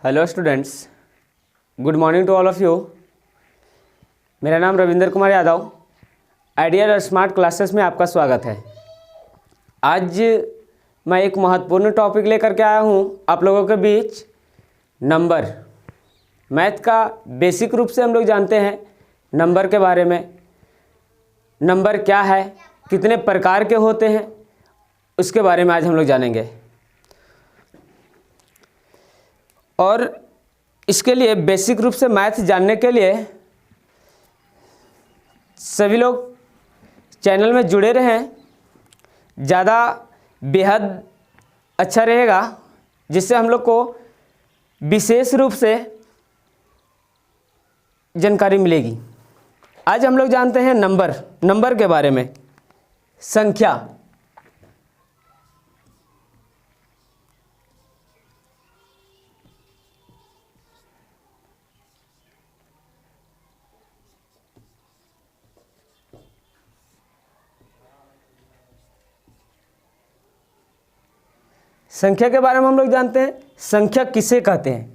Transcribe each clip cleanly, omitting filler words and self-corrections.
Hello students, good morning to all of you. मेरा नाम Ravinder Kumar Yadav. Ideal और स्मार्ट क्लासेस में आपका स्वागत है। आज मैं एक महत्वपूर्ण टॉपिक लेकर के आया हूँ आप लोगों के बीच। नंबर। मैथ का बेसिक रूप से हम लोग जानते हैं नंबर के बारे में। नंबर क्या है, कितने प्रकार के होते हैं, उसके बारे में आज हम लोग जानेंगे। और इसके लिए बेसिक रूप से मैथ जानने के लिए सभी लोग चैनल में जुड़े रहें, ज़्यादा बेहद अच्छा रहेगा, जिससे हम लोग को विशेष रूप से जानकारी मिलेगी। आज हम लोग जानते हैं नंबर के बारे में। संख्या। संख्या के बारे में हम लोग जानते हैं। संख्या किसे कहते हैं?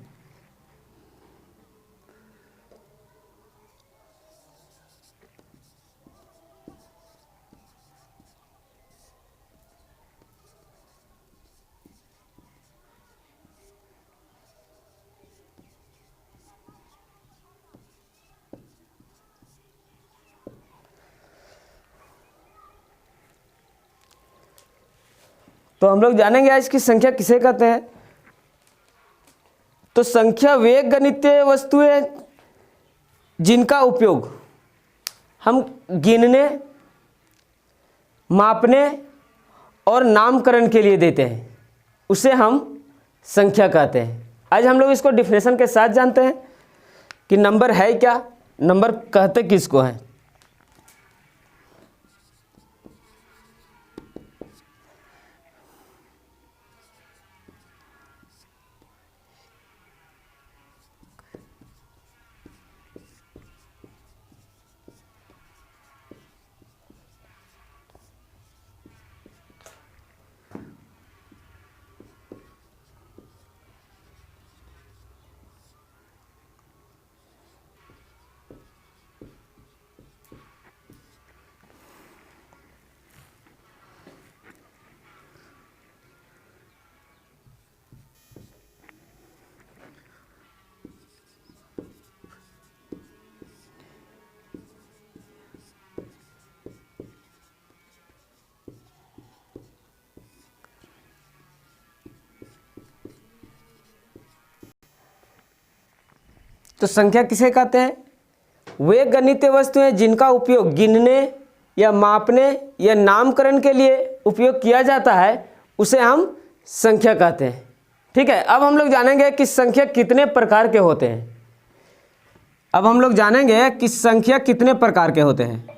तो हम लोग जानेंगे आज की संख्या किसे कहते हैं। तो संख्या वे गणितीय वस्तुएं जिनका उपयोग हम गिनने, मापने और नामकरण के लिए देते हैं, उसे हम संख्या कहते हैं। आज हम लोग इसको डिफिनेशन के साथ जानते हैं कि नंबर है क्या, नंबर कहते किसको हैं। तो संख्या किसे कहते हैं? वे गणितीय वस्तुएं जिनका उपयोग गिनने या मापने या नामकरण के लिए उपयोग किया जाता है, उसे हम संख्या कहते हैं। ठीक है, अब हम लोग जानेंगे कि संख्या कितने प्रकार के होते हैं। अब हम लोग जानेंगे कि संख्या कितने प्रकार के होते हैं।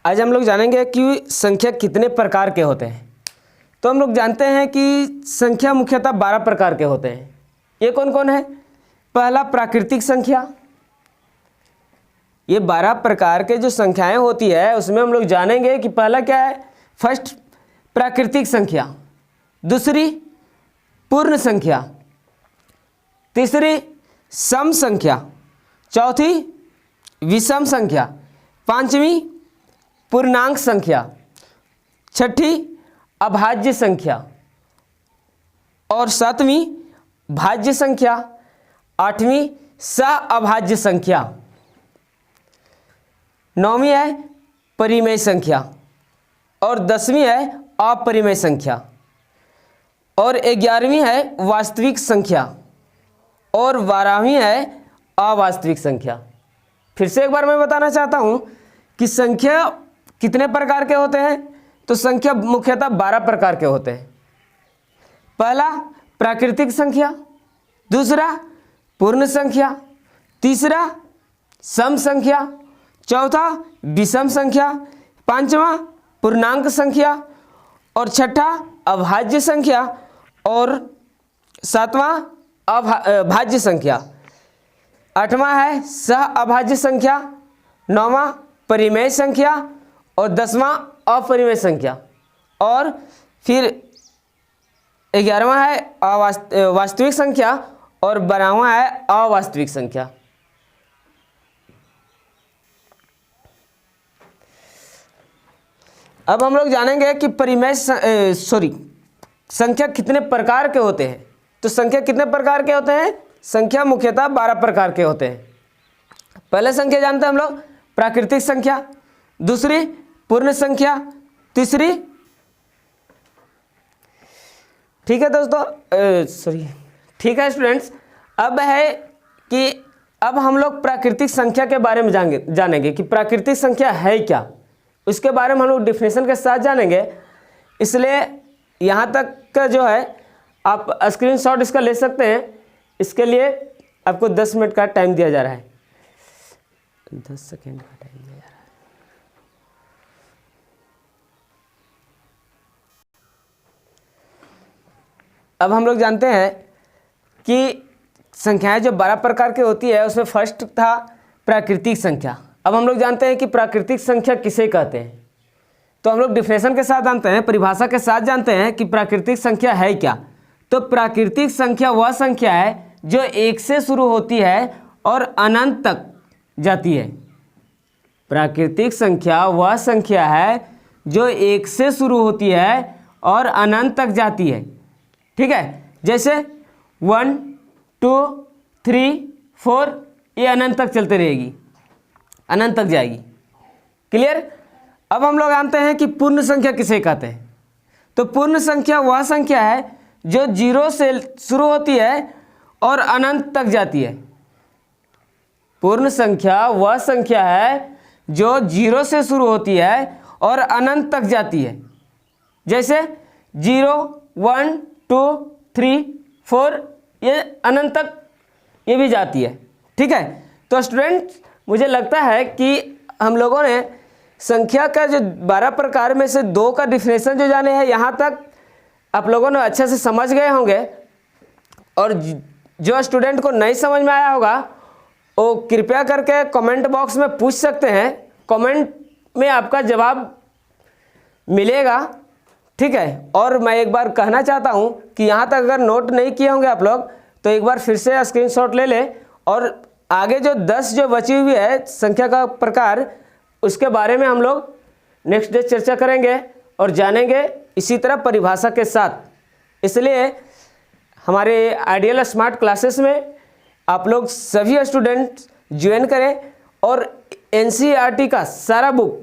आज हम लोग जानेंगे कि संख्या कितने प्रकार के होते हैं। तो हम लोग जानते हैं कि संख्या मुख्यतः 12 प्रकार के होते हैं। ये कौन कौन है? पहला, प्राकृतिक संख्या। ये 12 प्रकार के जो संख्याएं होती है, उसमें हम लोग जानेंगे कि पहला क्या है। फर्स्ट, प्राकृतिक संख्या। दूसरी, पूर्ण संख्या। तीसरी, सम संख्या। चौथी, विषम संख्या। पांचवी, पूर्णांक संख्या। छठी, अभाज्य संख्या। और 7वीं भाज्य संख्या, 8वीं सअभाज्य संख्या, 9वीं है परिमेय संख्या और 10वीं है अपरिमेय संख्या और 11वीं है वास्तविक संख्या और 12वीं है अवास्तविक संख्या। फिर से एक बार मैं बताना चाहता हूँ कि संख्या कितने प्रकार के होते हैं। तो संख्या मुख्यतः 12 प्रकार के होते हैं। पहला प्राकृतिक संख्या, दूसरा पूर्ण संख्या, तीसरा सम संख्या, चौथा विषम संख्या, पांचवा पूर्णांक संख्या और छठा अभाज्य संख्या और सातवां भाज्य संख्या, आठवां है सहअभाज्य संख्या, नौवां परिमेय संख्या और 10वां अपरिमेय संख्या और फिर 11वां है वास्तविक संख्या और 12वां है अवास्तविक संख्या। अब हम लोग जानेंगे कि संख्या कितने प्रकार के होते हैं। तो संख्या कितने प्रकार के होते हैं? संख्या मुख्यतः 12 प्रकार के होते हैं। पहले संख्या जानते हैं हम लोग प्राकृतिक संख्या, दूसरी पूर्ण संख्या, तीसरी, ठीक है दोस्तों, ठीक है स्टूडेंट्स। अब है कि अब हम लोग प्राकृतिक संख्या के बारे में जानेंगे कि प्राकृतिक संख्या है क्या, उसके बारे में हम लोग डिफिनेशन के साथ जानेंगे। इसलिए यहाँ तक का जो है आप स्क्रीनशॉट इसका ले सकते हैं। इसके लिए आपको 10 मिनट का टाइम दिया जा रहा है, 10 सेकेंड का टाइम दिया जा रहा है। अब हम लोग जानते हैं कि संख्याएं जो 12 प्रकार की होती है उसमें फर्स्ट था प्राकृतिक संख्या। अब हम लोग जानते हैं कि प्राकृतिक संख्या किसे कहते हैं। तो हम लोग डिफिनेशन के साथ जानते हैं, परिभाषा के साथ जानते हैं कि प्राकृतिक संख्या है क्या। तो प्राकृतिक संख्या वह संख्या है जो 1 से शुरू होती है और अनंत तक जाती है। प्राकृतिक संख्या वह संख्या है जो 1 से शुरू होती है और अनंत तक जाती है। ठीक है, जैसे 1, 2, 3, 4 ये अनंत तक चलते रहेगी, अनंत तक जाएगी। क्लियर। अब हम लोग जानते हैं कि पूर्ण संख्या किसे कहते हैं। तो पूर्ण संख्या वह संख्या है जो 0 से शुरू होती है और अनंत तक जाती है। पूर्ण संख्या वह संख्या है जो 0 से शुरू होती है और अनंत तक जाती है। जैसे 0, 1, 2, 3, 4 ये अनंत तक ये भी जाती है। ठीक है, तो स्टूडेंट मुझे लगता है कि हम लोगों ने संख्या का जो 12 प्रकार में से 2 का डिफिनेशन जो जाने हैं, यहाँ तक आप लोगों ने अच्छे से समझ गए होंगे। और जो स्टूडेंट को नहीं समझ में आया होगा वो कृपया करके कमेंट बॉक्स में पूछ सकते हैं, कमेंट में आपका जवाब मिलेगा। ठीक है, और मैं एक बार कहना चाहता हूँ कि यहाँ तक अगर नोट नहीं किए होंगे आप लोग तो एक बार फिर से स्क्रीनशॉट ले लें और आगे जो 10 जो बची हुई है संख्या का प्रकार उसके बारे में हम लोग नेक्स्ट डे चर्चा करेंगे और जानेंगे इसी तरह परिभाषा के साथ। इसलिए हमारे आइडियल स्मार्ट क्लासेस में आप लोग सभी स्टूडेंट ज्वाइन करें और एनसीईआरटी का सारा बुक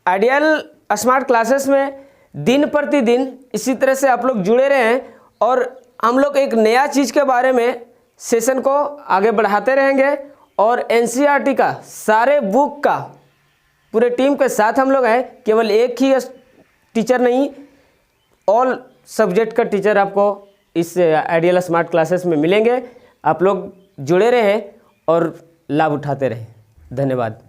आइडियल स्मार्ट क्लासेस में दिन प्रतिदिन इसी तरह से आप लोग जुड़े रहें और हम लोग एक नया चीज़ के बारे में सेशन को आगे बढ़ाते रहेंगे। और एनसीईआरटी का सारे बुक का पूरे टीम के साथ हम लोग हैं, केवल एक ही टीचर नहीं, ऑल सब्जेक्ट का टीचर आपको इस आइडियल स्मार्ट क्लासेस में मिलेंगे। आप लोग जुड़े रहें और लाभ उठाते रहें। धन्यवाद।